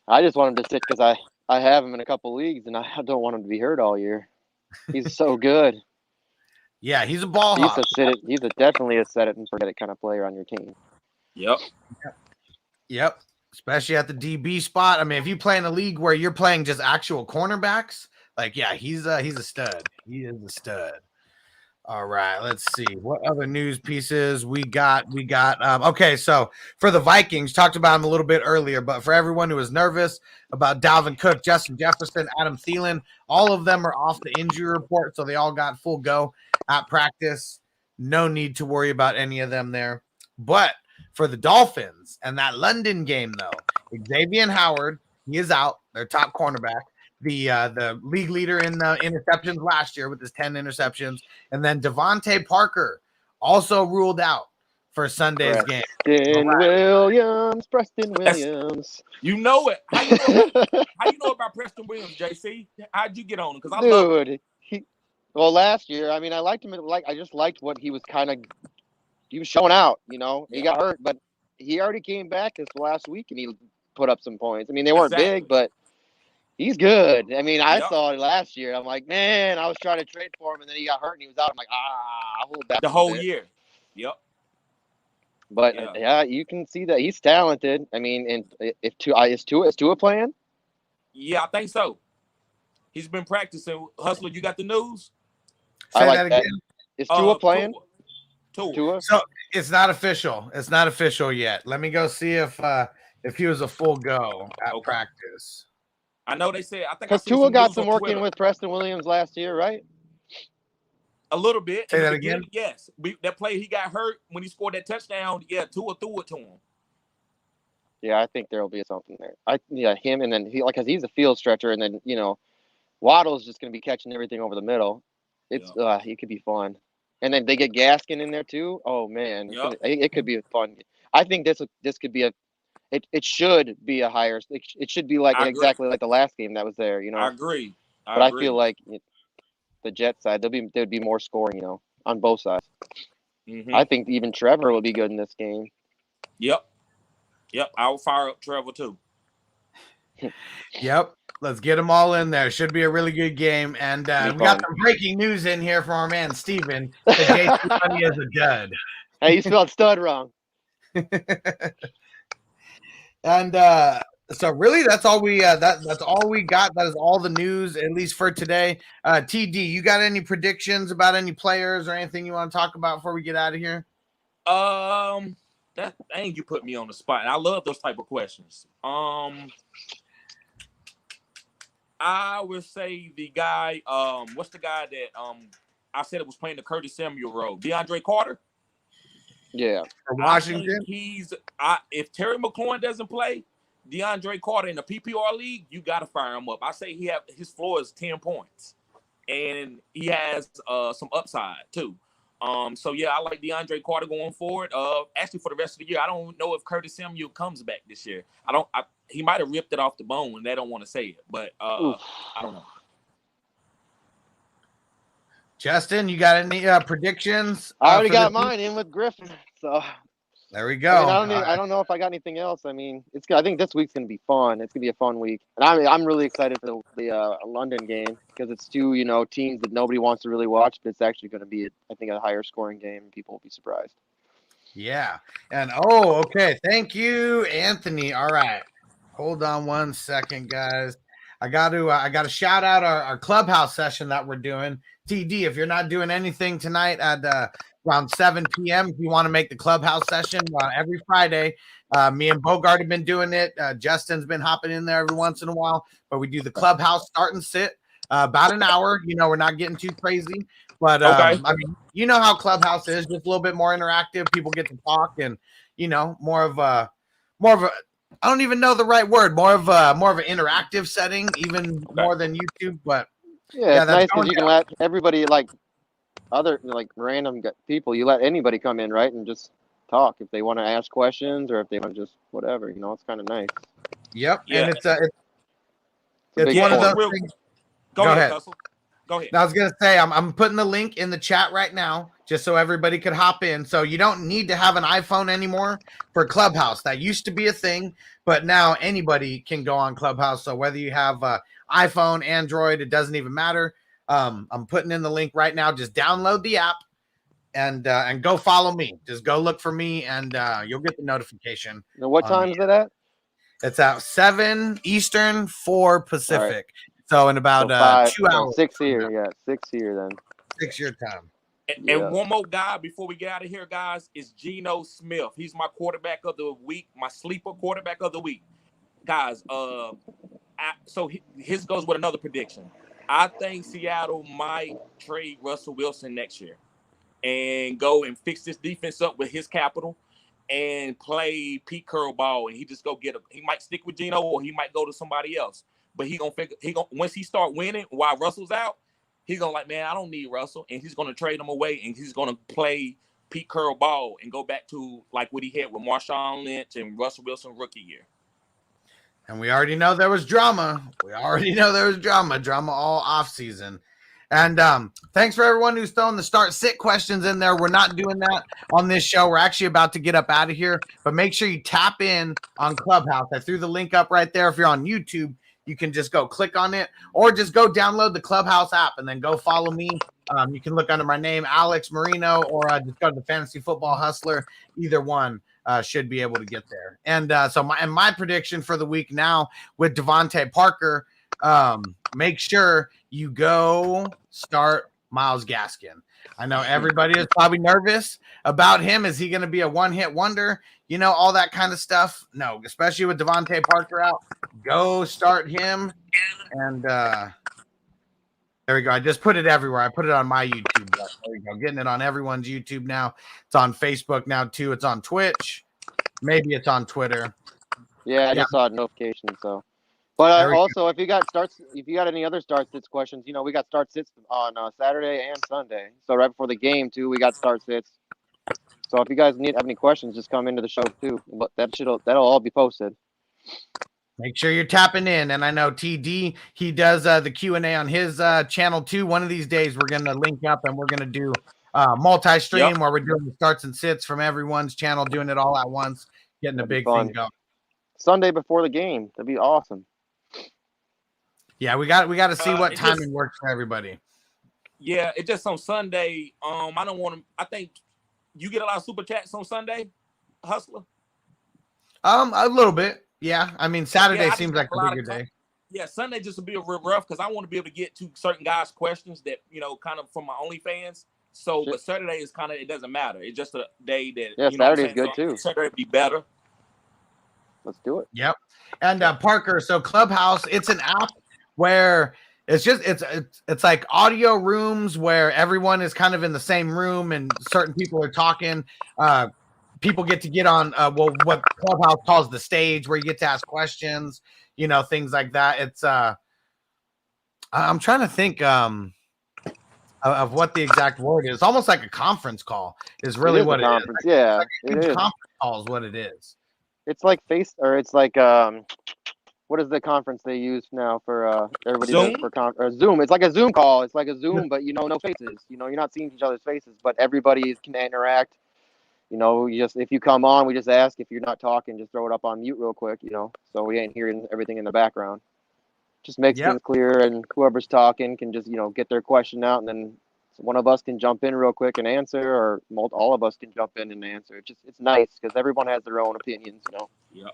I just want him to sit because I have him in a couple leagues, and I don't want him to be hurt all year. He's so good. Yeah, he's a ball He's hawk. definitely a set it and forget it kind of player on your team. Yep. Especially at the DB spot. I mean, if you play in a league where you're playing just actual cornerbacks, like yeah, he's a stud. He is a stud. All right, let's see what other news pieces we got. Okay, so for the Vikings, talked about him a little bit earlier, but for everyone who is nervous about Dalvin Cook, Justin Jefferson, Adam Thielen, all of them are off the injury report, so they all got full go at practice. No need to worry about any of them there. But for the Dolphins and that London game, though, Xavier Howard, he is out, their top cornerback. The league leader in the interceptions last year with his 10 interceptions. And then Devontae Parker also ruled out for Sunday's game. Preston Williams. You know it. How you know about Preston Williams, JC? How'd you get on him? Because I love him. Well, last year, I mean, I liked him. I just liked what he was he was showing out, you know. He got hurt, but he already came back this last week and he put up some points. I mean, they weren't big, but he's good. I mean, I saw it last year. I'm like, man, I was trying to trade for him, and then he got hurt and he was out. I'm like, I'll hold back the whole year. Yep. But yeah, you can see that he's talented. I mean, and is Tua playing? Yeah, I think so. He's been practicing. Hustler, you got the news? Say that again. Is Tua playing? Tua. So it's not official. It's not official yet. Let me go see if he was a full go at practice. I know they said. I think because Tua got some working with Preston Williams last year, right? A little bit. Say that again. Yes, that play he got hurt when he scored that touchdown. Yeah, Tua threw it to him. Yeah, I think there will be something there. Him and then because he's a field stretcher, and then Waddle's just going to be catching everything over the middle. It could be fun, and then they get Gaskin in there too. Oh man, it could be fun. I think this could be It should be a higher. It should be exactly like the last game that was there. I agree. I feel like the Jet side there'd be more scoring. On both sides. Mm-hmm. I think even Trevor will be good in this game. Yep. I'll fire up Trevor too. Yep. Let's get them all in there. Should be a really good game. And we got some breaking news in here from our man Steven. That JC Money is a dud. Hey, you spelled stud wrong. And so really that's all we that's all we got. That is all the news, at least for today. TD, you got any predictions about any players or anything you want to talk about before we get out of here? Dang, you put me on the spot. I love those type of questions. I would say the guy, what's the guy that I said it was playing the Curtis Samuel role? DeAndre Carter? Yeah. For Washington? If Terry McLaurin doesn't play, DeAndre Carter in the PPR league, you got to fire him up. I say his floor is 10 points. And he has some upside too. So yeah, I like DeAndre Carter going forward. Actually, for the rest of the year, I don't know if Curtis Samuel comes back this year. He might have ripped it off the bone, and they don't want to say it. But I don't know. Justin, you got any predictions? I already got mine in with Griffin. So there we go. I don't know if I got anything else. I mean, I think this week's gonna be fun. It's gonna be a fun week, and I'm really excited for the London game because it's two teams that nobody wants to really watch, but it's actually gonna be I think a higher scoring game, and people will be surprised. Yeah, and okay, thank you, Anthony. All right, hold on one second, guys. I got to shout out our clubhouse session that we're doing. TD, if you're not doing anything tonight at around 7 p.m., if you want to make the clubhouse session every Friday, me and Bogard have been doing it. Justin's been hopping in there every once in a while, but we do the clubhouse start and sit about an hour. We're not getting too crazy, but I mean, you know how clubhouse is, just a little bit more interactive. People get to talk, and more of a I don't even know the right word. More of an interactive setting, even more than YouTube. But yeah, it's nice because you can let everybody other random people. You let anybody come in, right, and just talk if they want to ask questions or if they want to just whatever. It's kind of nice. Yep, yeah. And It's one of those things. Go Go ahead, ahead. Hustle. Go ahead. I was gonna say I'm putting the link in the chat right now just so everybody could hop in. So you don't need to have an iPhone anymore for Clubhouse. That used to be a thing, but now anybody can go on Clubhouse. So whether you have iPhone, Android, it doesn't even matter. I'm putting in the link right now. Just download the app and go follow me. Just go look for me, and you'll get the notification. And what time is it at? It's at 7 Eastern, 4 Pacific. So in about So 5, 2 hours. 6 here. Yeah, 6 here then. 6 your time. And one more guy before we get out of here, guys, is Geno Smith. He's my quarterback of the week, my sleeper quarterback of the week. Guys, so his goes with another prediction. I think Seattle might trade Russell Wilson next year and go and fix this defense up with his capital and play Pete Carroll ball, and he just go get him. He might stick with Geno or he might go to somebody else. But he gonna once he start winning while Russell's out, he's gonna like, man, I don't need Russell, and he's gonna trade him away, and he's gonna play Pete Carroll ball and go back to like what he had with Marshawn Lynch and Russell Wilson rookie year. And we already know there was drama. Drama all off season. And thanks for everyone who's throwing the start sit questions in there. We're not doing that on this show. We're actually about to get up out of here, but make sure you tap in on Clubhouse. I threw the link up right there. If you're on YouTube, you can just go click on it or just go download the Clubhouse app and then go follow me. You can look under my name, Alex Marino, or just go to the Fantasy Football Hustler. Either one should be able to get there. And so my prediction for the week now with Devontae Parker, make sure you go start Myles Gaskin. I know everybody is probably nervous about him. Is he going to be a one-hit wonder? You know, all that kind of stuff. No, especially with Devontae Parker out. Go start him. And there we go. I just put it everywhere. I put it on my YouTube. There we go. Getting it on everyone's YouTube now. It's on Facebook now, too. It's on Twitch. Maybe it's on Twitter. Yeah, I just saw a notification, so. But also, if you got any other start sits questions, you know, we got start sits on Saturday and Sunday. So right before the game too, we got start sits. So if you guys have any questions, just come into the show too. But that'll all be posted. Make sure you're tapping in. And I know TD, he does the Q&A on his channel too. One of these days, we're going to link up and we're going to do multi-stream where we're doing the starts and sits from everyone's channel, doing it all at once, getting a big thing going. Sunday before the game. That'd be awesome. Yeah, we got to see what timing works for everybody. Yeah, it's just on Sunday. I don't want to. I think you get a lot of super chats on Sunday, Hustler. A little bit. Yeah, I mean Saturday seems like a bigger day. Yeah, Sunday just will be a real rough because I want to be able to get to certain guys' questions that kind of from my OnlyFans. So, but Saturday is kind of, it doesn't matter. It's just a day that Saturday is good too. Saturday would be better. Let's do it. Yep. And Parker, so Clubhouse, it's an app where it's like audio rooms where everyone is kind of in the same room and certain people are talking. People get to get on what Clubhouse calls the stage, where you get to ask questions, things like that. It's I'm trying to think of what the exact word is. Almost like a conference call is really what it is. Yeah, it is. Conference call is what it is. It's like what is the conference they use now for everybody? Zoom? Zoom. It's like a Zoom call. It's like a Zoom, but no faces. You're not seeing each other's faces, but everybody can interact. If you come on, we just ask. If you're not talking, just throw it up on mute real quick. So we ain't hearing everything in the background. Just makes things clear, and whoever's talking can just get their question out, and then one of us can jump in real quick and answer, or all of us can jump in and answer. It's nice because everyone has their own opinions. Yeah.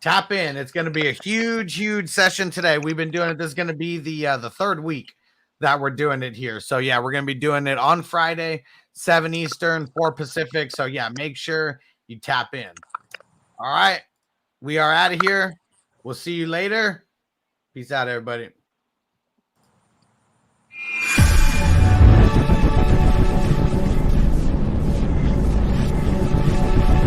Tap in. It's going to be a huge session today. We've been doing it. This is going to be the third week that we're doing it here. So yeah, we're going to be doing it on Friday, 7 Eastern, 4 Pacific. So yeah, make sure you tap in. All right. We are out of here. We'll see you later. Peace out, everybody.